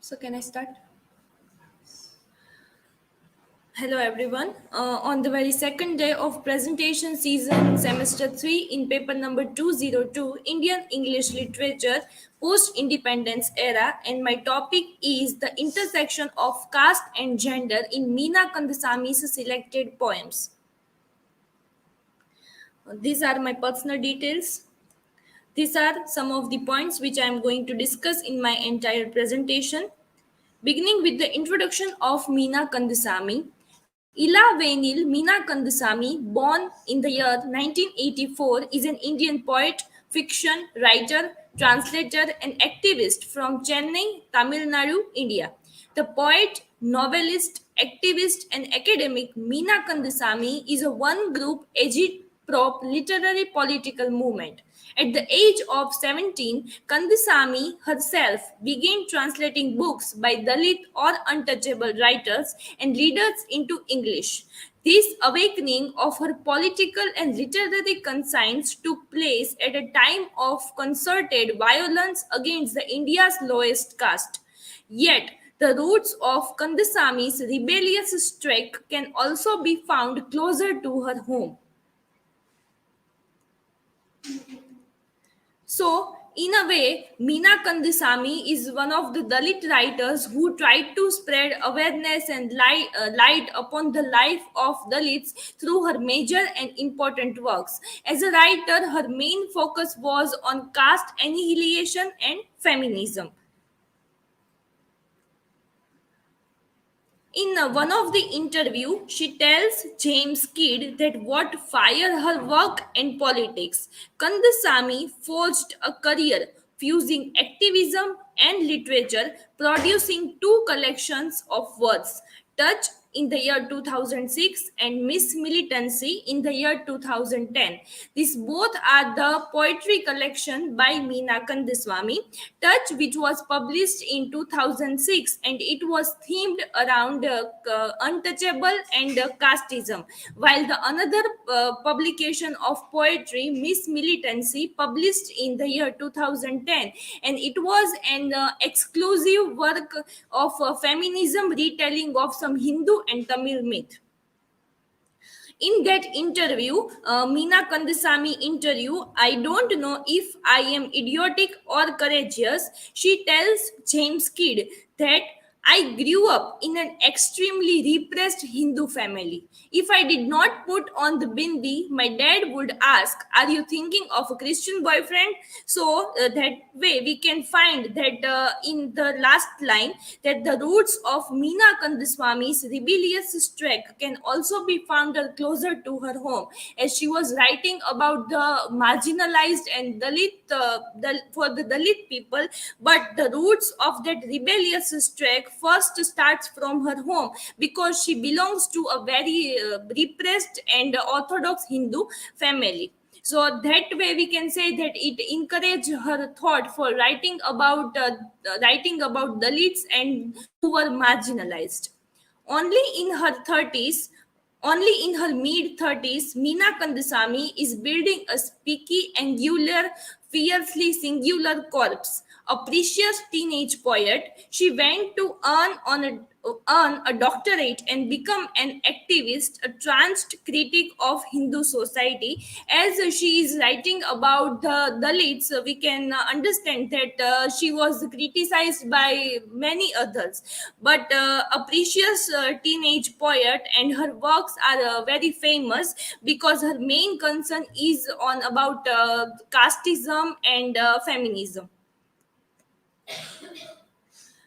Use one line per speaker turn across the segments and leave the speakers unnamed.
So can I start? Hello everyone. On the very second day of presentation season semester 3 in paper number 202 Indian English Literature post independence era, and my topic is the intersection of caste and gender in Meena Kandasamy's selected poems. These are my personal details. These are some of the points which I am going to discuss in my entire presentation. Beginning with the introduction of Meena Kandasamy. Ila Venil Meena Kandasamy, born in the year 1984, is an Indian poet, fiction writer, translator, and activist from Chennai, Tamil Nadu, India. The poet, novelist, activist, and academic Meena Kandasamy is a one group agitprop literary political movement. At the age of 17, Kandasamy herself began translating books by Dalit or untouchable writers and leaders into English. This awakening of her political and literary conscience took place at a time of concerted violence against the India's lowest caste. Yet, the roots of Kandasamy's rebellious streak can also be found closer to her home. So, in a way, Meena Kandasamy is one of the Dalit writers who tried to spread awareness and light upon the life of Dalits through her major and important works. As a writer, her main focus was on caste annihilation and feminism. In one of the interview, she tells James Kidd that what fired her work and politics. Kandasamy forged a career fusing activism and literature, producing two collections of words, Touch in the year 2006 and Miss Militancy in the year 2010. These both are the poetry collection by Meena Kandasamy. Touch, which was published in 2006, and it was themed around untouchable and casteism, while the another publication of poetry, Miss Militancy, published in the year 2010, and it was an exclusive work of feminism retelling of some Hindu and Tamil myth. In that interview, Meena Kandasamy interview, I don't know if I am idiotic or courageous. She tells James Kidd that I grew up in an extremely repressed Hindu family. If I did not put on the bindi, my dad would ask, are you thinking of a Christian boyfriend? So that way we can find that in the last line, that the roots of Meena Kandaswamy's rebellious streak can also be found closer to her home, as she was writing about the marginalized and for the Dalit people. But the roots of that rebellious streak first starts from her home, because she belongs to a very repressed and orthodox Hindu family. So that way we can say that it encouraged her thought for writing about Dalits and who were marginalized. Only in her 30s, only in her mid 30s, Meena Kandasamy is building a spiky, angular, fiercely singular corpse. A precious teenage poet, she went to earn a doctorate and become an activist, a tranced critic of Hindu society. As she is writing about the Dalits, we can understand that she was criticized by many others. But a precious teenage poet, and her works are very famous because her main concern is on about casteism and feminism.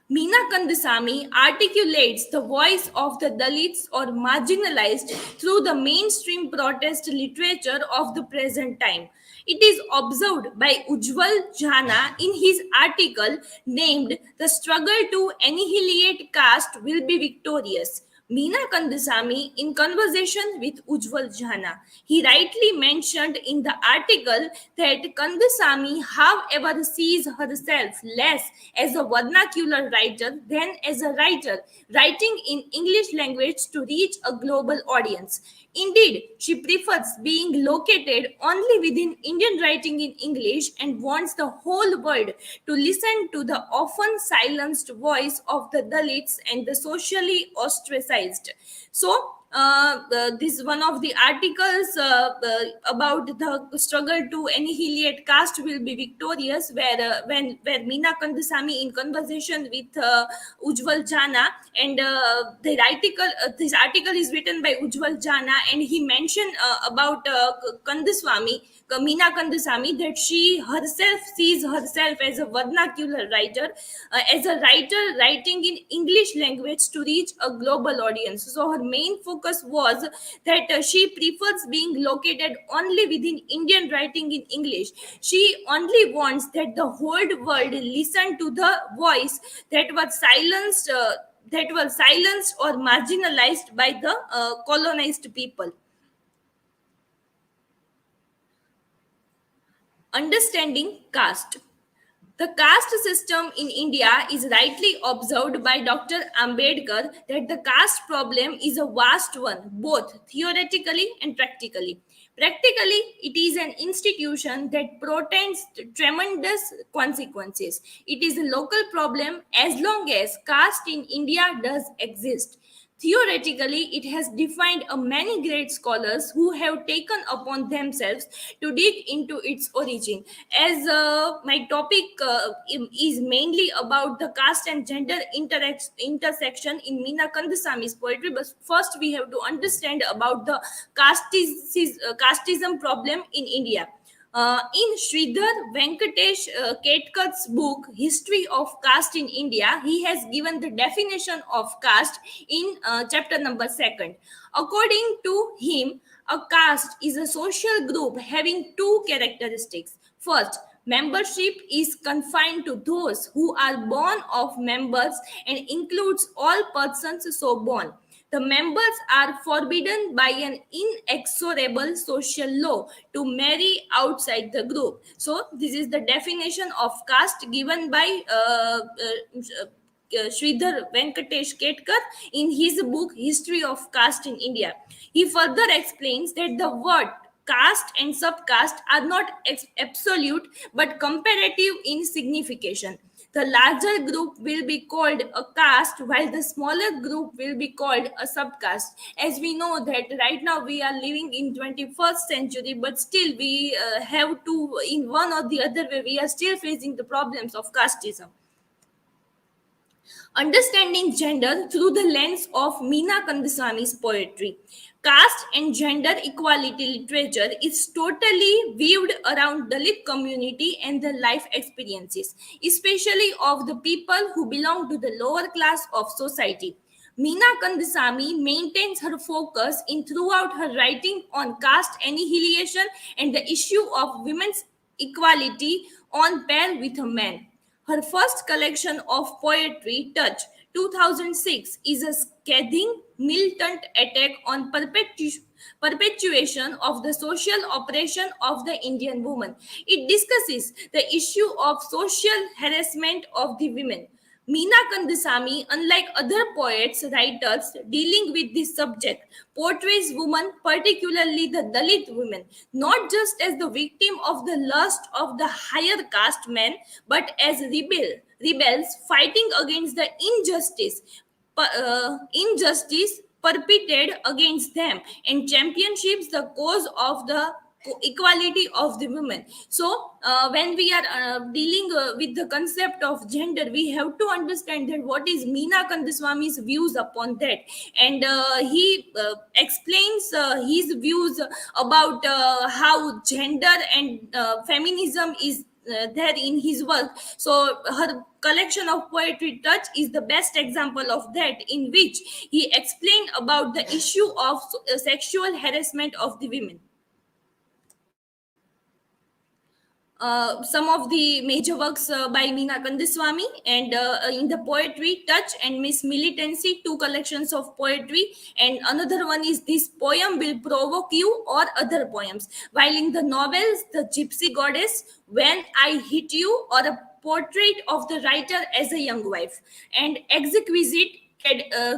Meena Kandasamy articulates the voice of the Dalits or marginalized through the mainstream protest literature of the present time. It is observed by Ujjwal Jhana in his article named The Struggle to Annihilate Caste Will Be Victorious. Meena Kandasamy in conversation with Ujjwal Jana. He rightly mentioned in the article that Kandasamy, however, sees herself less as a vernacular writer than as a writer, writing in English language to reach a global audience. Indeed, she prefers being located only within Indian writing in English and wants the whole world to listen to the often silenced voice of the Dalits and the socially ostracized. So, this one of the articles about the struggle to annihilate caste will be victorious, where Meena Kandasamy in conversation with Ujjwal Jana, and this article is written by Ujjwal Jana, and he mentioned about Kandaswamy, Meena Kandasamy, that she herself sees herself as a vernacular writer, as a writer writing in English language to reach a global audience. So her main focus was that she prefers being located only within Indian writing in English. She only wants that the whole world listen to the voice that was silenced. That were silenced or marginalized by the colonized people. Understanding caste. The caste system in India is rightly observed by Dr. Ambedkar that the caste problem is a vast one, both theoretically and practically. Practically, it is an institution that portends tremendous consequences. It is a local problem as long as caste in India does exist. Theoretically, it has defined a many great scholars who have taken upon themselves to dig into its origin. As my topic is mainly about the caste and gender intersection in Meena Kandasamy's poetry, but first we have to understand about the casteism problem in India. In Sridhar Venkatesh Ketkar's book History of Caste in India, he has given the definition of caste in chapter number 2nd. According to him, a caste is a social group having two characteristics. First, membership is confined to those who are born of members and includes all persons so born. The members are forbidden by an inexorable social law to marry outside the group. So, this is the definition of caste given by Sridhar Venkatesh Ketkar in his book History of Caste in India. He further explains that the word caste and subcaste are not absolute but comparative in signification. The larger group will be called a caste while the smaller group will be called a subcaste. As we know that right now we are living in 21st century, but still we have to, in one or the other way, we are still facing the problems of casteism. Understanding gender through the lens of Meena Kandasamy's poetry. Caste and gender equality literature is totally viewed around Dalit community and their life experiences, especially of the people who belong to the lower class of society. Meena Kandasamy maintains her focus in throughout her writing on caste annihilation and the issue of women's equality on par with men. Her first collection of poetry, Touch, 2006, is a scathing, militant attack on perpetuation of the social oppression of the Indian woman. It discusses the issue of social harassment of the women. Meena Kandasamy, unlike other poets, writers dealing with this subject, portrays women, particularly the Dalit women, not just as the victim of the lust of the higher caste men, but as rebels fighting against the injustice perpetrated against them and championships the cause of the equality of the women. So when we are dealing with the concept of gender, we have to understand that what is Meena Kandaswamy's views upon that, and he explains his views about how gender and feminism is there in his work. So her collection of poetry Touch is the best example of that, in which he explained about the issue of sexual harassment of the women. some of the major works by Meena Kandasamy, and in the poetry, Touch and Miss Militancy, two collections of poetry, and another one is This Poem Will Provoke You, or other poems. While in the novels, The Gypsy Goddess, When I Hit You, or a portrait of the writer as a young wife, and Exquisite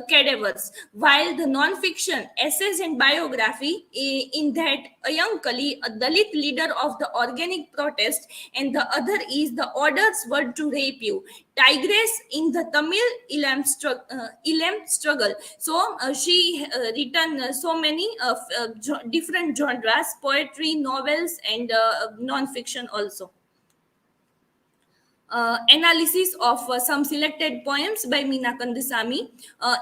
cadavers, while the non-fiction essays and biography, in that a young Kali, a Dalit leader of the organic protest, and the other is The Orders Were to Rape You, Tigress in the Tamil Ilam struggle. So she written so many different genres, poetry, novels, and non-fiction also. Analysis of some selected poems by Meena Kandasamy.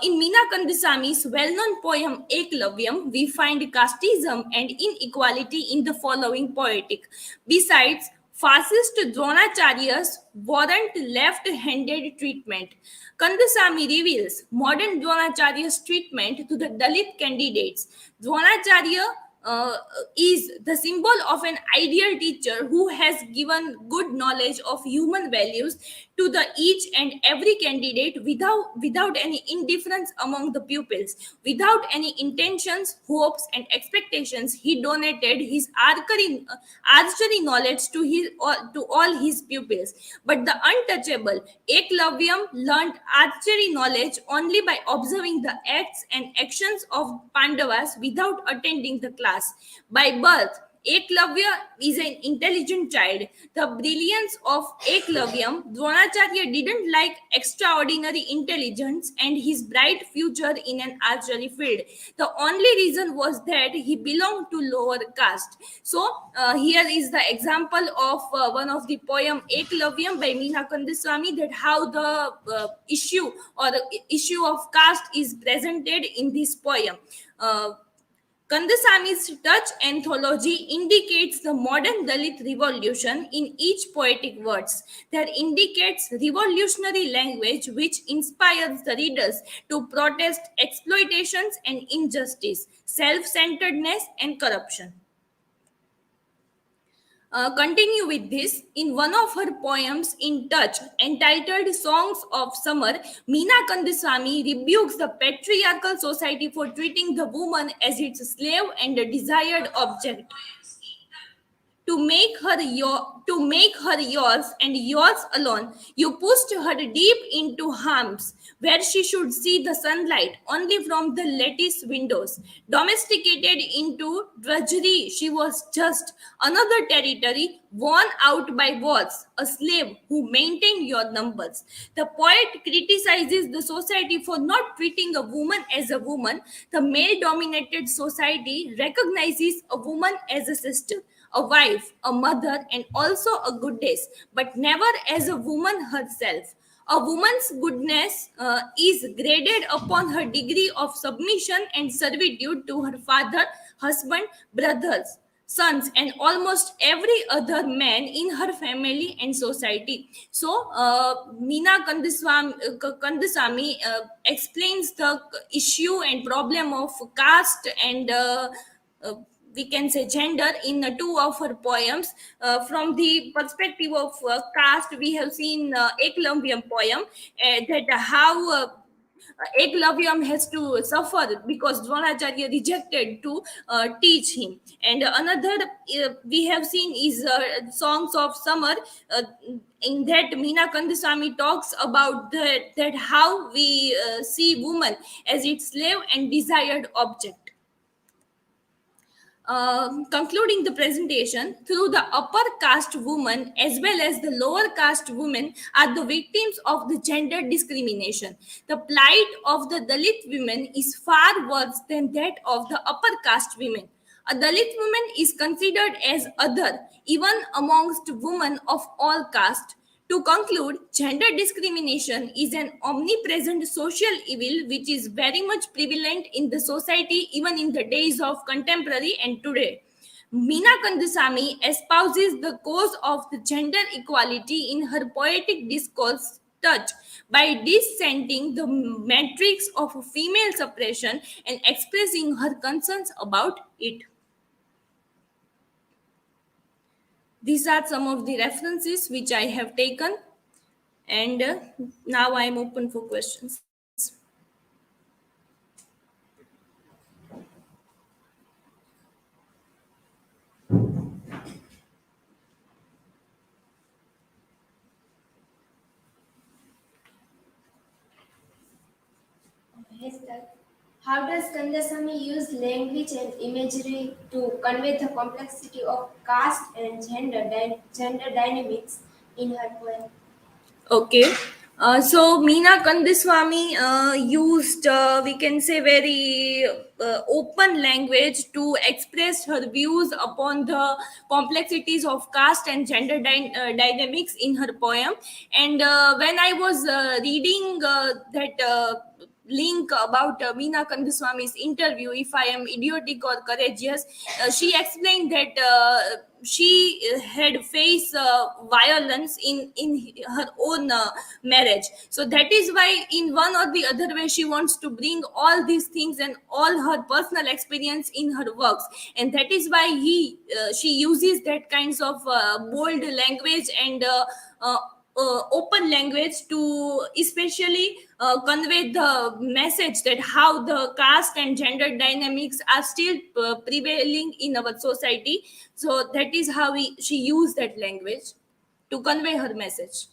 In Meena Kandasamy's well-known poem Eklavyam, we find casteism and inequality in the following poetic. Besides, fascist Dronacharya's warrant left-handed treatment. Kandasamy reveals modern Dronacharya's treatment to the Dalit candidates. Dronacharya uh, is the symbol of an ideal teacher who has given good knowledge of human values to the each and every candidate without any indifference among the pupils, without any intentions, hopes, and expectations. He donated his archery knowledge to all his pupils. But the untouchable Eklavyam learned archery knowledge only by observing the acts and actions of Pandavas without attending the class. By birth, Eklavya is an intelligent child. The brilliance of Eklavyam, Dronacharya didn't like extraordinary intelligence and his bright future in an archery field. The only reason was that he belonged to lower caste. So here is the example of one of the poem Eklavyam by Meena Kandasamy, that how the issue or the issue of caste is presented in this poem. Kandasamy's touch anthology indicates the modern Dalit revolution in each poetic words. There indicates revolutionary language which inspires the readers to protest exploitations and injustice, self-centeredness and corruption. Continue with this. In one of her poems in Touch, entitled Songs of Summer, Meena Kandasamy rebukes the patriarchal society for treating the woman as its slave and a desired object. To make her yours and yours alone, you pushed her deep into harms where she should see the sunlight only from the lattice windows. Domesticated into drudgery, she was just another territory worn out by wars, a slave who maintained your numbers. The poet criticizes the society for not treating a woman as a woman. The male dominated society recognizes a woman as a sister, a wife, a mother, and also a goddess, but never as a woman herself. A woman's goodness is graded upon her degree of submission and servitude to her father, husband, brothers, sons, and almost every other man in her family and society. So, Meena Kandasamy explains the issue and problem of caste and uh, we can say gender in two of her poems. From the perspective of caste, we have seen Eklamvyam poem, that how Eklavya has to suffer because Dronacharya rejected to teach him. And another we have seen is Songs of Summer. In that, Meena Kandasamy talks about that how we see woman as its slave and desired object. Concluding the presentation, through the upper caste women as well as the lower caste women are the victims of the gender discrimination. The plight of the Dalit women is far worse than that of the upper caste women. A Dalit woman is considered as other even amongst women of all caste. To conclude, gender discrimination is an omnipresent social evil which is very much prevalent in the society even in the days of contemporary and today. Meena Kandasamy espouses the cause of the gender equality in her poetic discourse Touch by dissenting the matrix of female suppression and expressing her concerns about it. These are some of the references which I have taken, and now I am open for questions.
Yes, sir. How does Kandasamy use language and imagery to convey the complexity of caste and gender dynamics in her poem?
Okay. So Meena Kandaswamy used, we can say, very open language to express her views upon the complexities of caste and gender dynamics in her poem. And when I was reading that link about Meena Kandaswamy's interview, if I am idiotic or courageous, she explained that she had faced violence in her own marriage. So that is why, in one or the other way, she wants to bring all these things and all her personal experience in her works, and that is why she uses that kinds of bold language and uh, open language to especially convey the message that how the caste and gender dynamics are still prevailing in our society. So that is how she used that language to convey her message.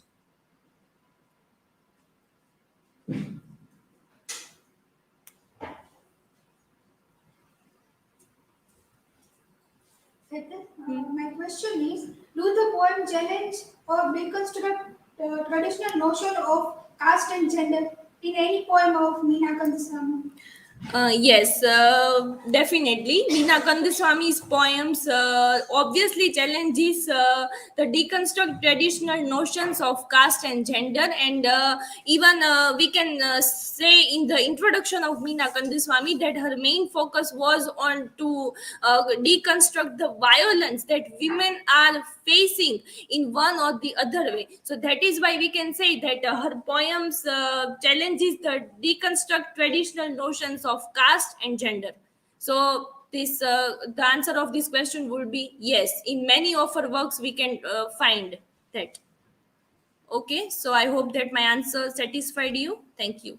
My question is, do the poem challenge or deconstruct the traditional notion of caste and gender in any poem of Meena Kandasamy?
Yes, definitely. Meena Kandaswamy's poems obviously challenges the deconstruct traditional notions of caste and gender, and even we can say in the introduction of Meena Kandaswamy that her main focus was on to deconstruct the violence that women are facing in one or the other way. So that is why we can say that her poems challenges the deconstruct traditional notions of caste and gender. So this the answer of this question would be yes. In many of her works, we can find that. Okay, so I hope that my answer satisfied you. Thank you.